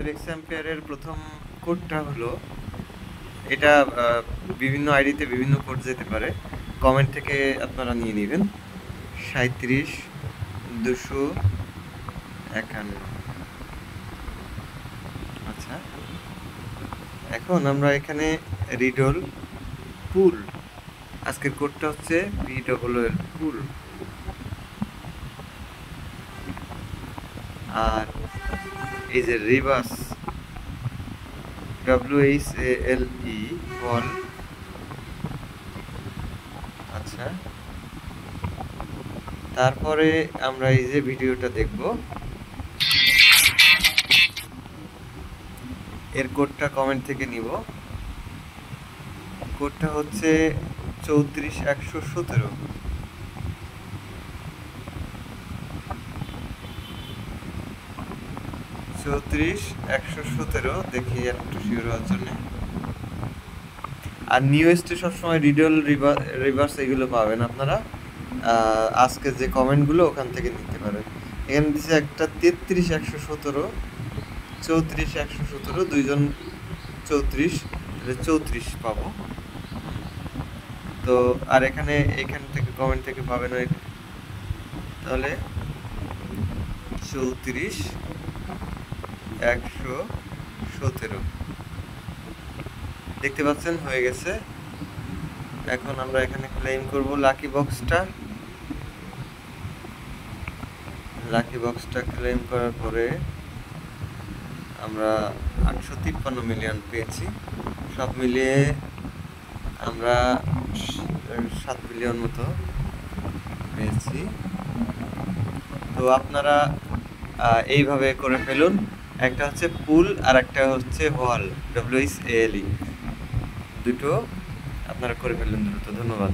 এক্সাম্পিয়ারের প্রথম কোডটা হলো এটা বিভিন্ন আইডিতে বিভিন্ন কোড যেতে পারে, কমেন্ট থেকে আপনারা নিয়ে নেবেন 37-251। আচ্ছা, এখন আমরা এখানে রিডল পুল, আজকের কোডটা হচ্ছে PWL পুল, আর এই যে রিভার্স WHALE বল। আচ্ছা, তারপরে আমরা এই যে ভিডিওটা দেখব, এর কোডটা কমেন্ট থেকে নিব। কোডটা হচ্ছে 34117। দেখি একটু শিওর হওয়ার জন্য। আর নিউজটা সবসময় রিডল রিভার্স এগুলো পাবেন আপনারা, আজকে যে কমেন্টগুলো ওখান থেকে নিতে পারেন। এখানে দিচ্ছে একটা 33117, 34117, দুইজন 34, 34 পাবো। তো আর এখান থেকে কমেন্ট থেকে পাবেন ওই, তাহলে 34117 দেখতে পাচ্ছেন হয়ে গেছে। এখন আমরা এখানে ক্লেম করব লাকি বক্সটা ক্লেম করার পরে আমরা 853 মিলিয়ন পেয়েছি। সব মিলিয়ে আমরা 7 মিলিয়ন মতো পেয়েছি। তো আপনারা এইভাবে করে ফেলুন। একটা হচ্ছে পুল আর একটা হচ্ছে ওয়াল, WHALE, দুটো আপনারা করে ফেলুন দ্রুত। ধন্যবাদ।